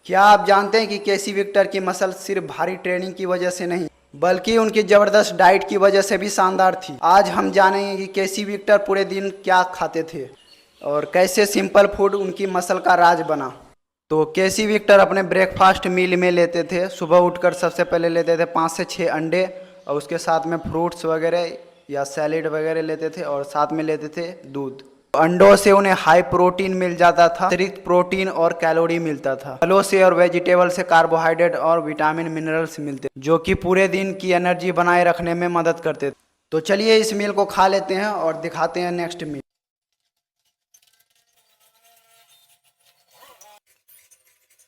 क्या आप जानते हैं कि केसी विक्टर की मसल सिर्फ भारी ट्रेनिंग की वजह से नहीं बल्कि उनकी जबरदस्त डाइट की वजह से भी शानदार थी। आज हम जानेंगे कि केसी विक्टर पूरे दिन क्या खाते थे और कैसे सिंपल फूड उनकी मसल का राज बना। तो केसी विक्टर अपने ब्रेकफास्ट मील में लेते थे। सुबह उठकर सबसे पहले लेते थे 5 से 6 अंडे और उसके साथ में फ्रूट्स वगैरह या सैलेड वगैरह लेते थे और साथ में लेते थे दूध। अंडों से उन्हें हाई प्रोटीन मिल जाता था, अतिरिक्त प्रोटीन और कैलोरी मिलता था। फलों से और वेजिटेबल से कार्बोहाइड्रेट और विटामिन मिनरल्स मिलते जो कि पूरे दिन की एनर्जी बनाए रखने में मदद करते थे। तो चलिए इस मील को खा लेते हैं और दिखाते हैं नेक्स्ट मील।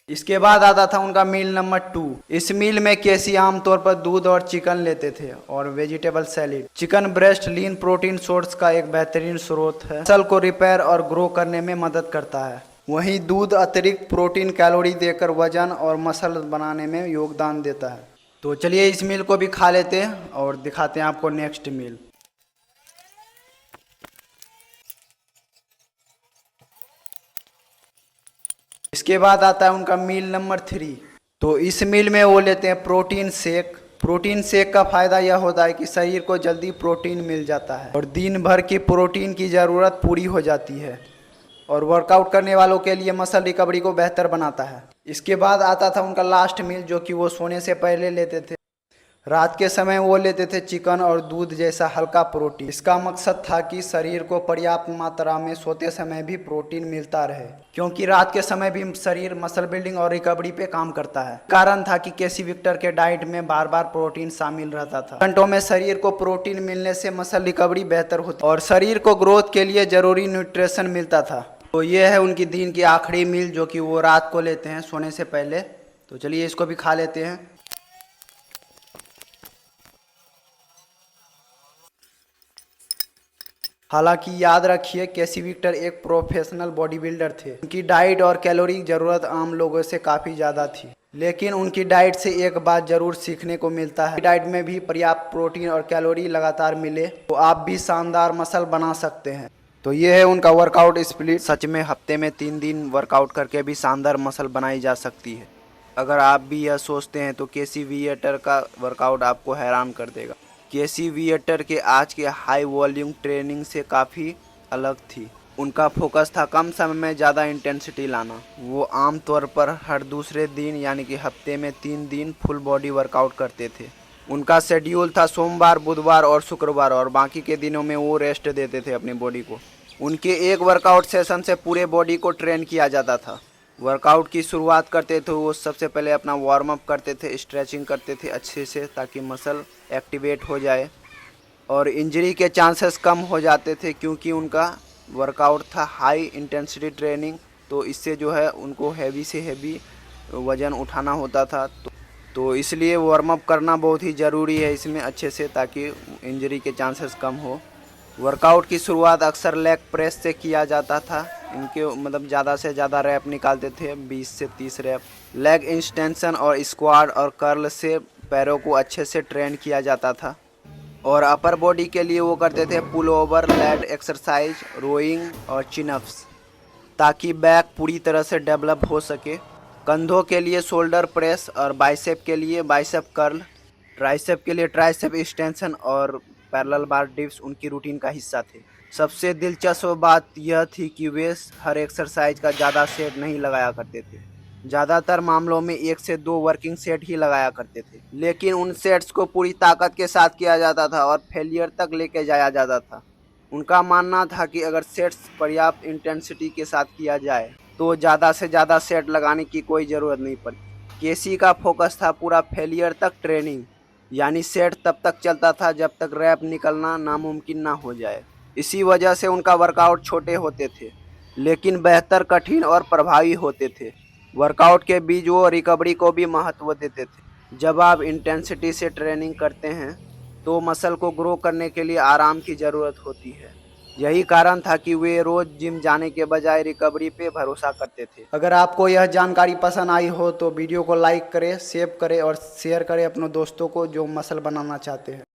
इसके बाद आता था उनका मील नंबर 2। इस मील में केसी आमतौर पर दूध और चिकन लेते थे और vegetable salad. Chicken breast lean protein source का एक बेहतरीन स्रोत है, मसल को रिपेयर और ग्रो करने में मदद करता है। वहीं दूध अतिरिक्त प्रोटीन कैलोरी देकर वजन और मसल बनाने में योगदान देता है। तो चलिए इस मील को भी खा लेते हैं और दिखाते हैं आपको नेक्स्ट मील। इसके बाद आता है उनका मील नंबर 3। तो इस मील में वो लेते हैं प्रोटीन शेक। प्रोटीन शेक का फायदा यह होता है कि शरीर को जल्दी प्रोटीन मिल जाता है और दिन भर की प्रोटीन की ज़रूरत पूरी हो जाती है और वर्कआउट करने वालों के लिए मसल रिकवरी को बेहतर बनाता है। इसके बाद आता था उनका लास्ट मील जो कि वो सोने से पहले लेते थे। रात के समय वो लेते थे चिकन और दूध जैसा हल्का प्रोटीन। इसका मकसद था कि शरीर को पर्याप्त मात्रा में सोते समय भी प्रोटीन मिलता रहे, क्योंकि रात के समय भी शरीर मसल बिल्डिंग और रिकवरी पे काम करता है। कारण था कि केसी विक्टर के डाइट में बार बार प्रोटीन शामिल रहता था। घंटों में शरीर को प्रोटीन मिलने से मसल रिकवरी बेहतर होती और शरीर को ग्रोथ के लिए जरूरी न्यूट्रिशन मिलता था। तो ये है उनकी दिन की आखिरी मील जो कि वो रात को लेते हैं सोने से पहले। तो चलिए इसको भी खा लेते हैं। हालांकि याद रखिए केसी विक्टर एक प्रोफेशनल बॉडी बिल्डर थे। उनकी डाइट और कैलोरी ज़रूरत आम लोगों से काफ़ी ज़्यादा थी, लेकिन उनकी डाइट से एक बात ज़रूर सीखने को मिलता है। डाइट में भी पर्याप्त प्रोटीन और कैलोरी लगातार मिले तो आप भी शानदार मसल बना सकते हैं। तो ये है उनका वर्कआउट स्प्लिट। सच में हफ्ते में 3 दिन वर्कआउट करके भी शानदार मसल बनाई जा सकती है। अगर आप भी यह सोचते हैं तो केसी विक्टर का वर्कआउट आपको हैरान कर देगा। केसी विक्टर के आज के हाई वॉल्यूम ट्रेनिंग से काफ़ी अलग थी। उनका फोकस था कम समय में ज़्यादा इंटेंसिटी लाना। वो आमतौर पर हर दूसरे दिन यानी कि हफ्ते में 3 दिन फुल बॉडी वर्कआउट करते थे। उनका शेड्यूल था सोमवार, बुधवार और शुक्रवार, और बाकी के दिनों में वो रेस्ट देते थे अपनी बॉडी को। उनके एक वर्कआउट सेशन से पूरे बॉडी को ट्रेन किया जाता था। वर्कआउट की शुरुआत करते थे वो सबसे पहले अपना वार्म अप करते थे, स्ट्रेचिंग करते थे अच्छे से ताकि मसल एक्टिवेट हो जाए और इंजरी के चांसेस कम हो जाते थे, क्योंकि उनका वर्कआउट था हाई इंटेंसिटी ट्रेनिंग। तो इससे जो है उनको हैवी से हैवी वज़न उठाना होता था। तो इसलिए वार्म अप करना बहुत ही ज़रूरी है इसमें अच्छे से, ताकि इंजरी के चांसेस कम हो। वर्कआउट की शुरुआत अक्सर लेग प्रेस से किया जाता था। इनके मतलब ज़्यादा से ज़्यादा रैप निकालते थे, 20 से 30 रैप। लेग एक्सटेंशन और स्क्वाट और कर्ल से पैरों को अच्छे से ट्रेन किया जाता था। और अपर बॉडी के लिए वो करते थे pullover, leg exercise, rowing और चिनअप्स, ताकि बैक पूरी तरह से डेवलप हो सके। कंधों के लिए शोल्डर प्रेस और बाइसेप के लिए बाइसेप कर्ल, ट्राइसेप के लिए ट्राइसेप एक्सटेंशन और पैरेलल बार डिप्स उनकी रूटीन का हिस्सा थे। सबसे दिलचस्प बात यह थी कि वे हर एक्सरसाइज का ज़्यादा सेट नहीं लगाया करते थे। ज़्यादातर मामलों में 1 से 2 वर्किंग सेट ही लगाया करते थे, लेकिन उन सेट्स को पूरी ताकत के साथ किया जाता था और फेलियर तक लेके जाया जाता था। उनका मानना था कि अगर सेट्स पर्याप्त इंटेंसिटी के साथ किया जाए तो ज़्यादा से ज़्यादा सेट लगाने की कोई ज़रूरत नहीं पड़ती। केसी का फोकस था पूरा फेलियर तक ट्रेनिंग, यानी सेट तब तक चलता था जब तक रैप निकलना नामुमकिन ना हो जाए। इसी वजह से उनका वर्कआउट छोटे होते थे, लेकिन बेहतर, कठिन और प्रभावी होते थे। वर्कआउट के बीच वो रिकवरी को भी महत्व देते थे। जब आप इंटेंसिटी से ट्रेनिंग करते हैं तो मसल को ग्रो करने के लिए आराम की ज़रूरत होती है। यही कारण था कि वे रोज़ जिम जाने के बजाय रिकवरी पे भरोसा करते थे। अगर आपको यह जानकारी पसंद आई हो तो वीडियो को लाइक करें, सेव करें और शेयर करें अपने दोस्तों को जो मसल बनाना चाहते हैं।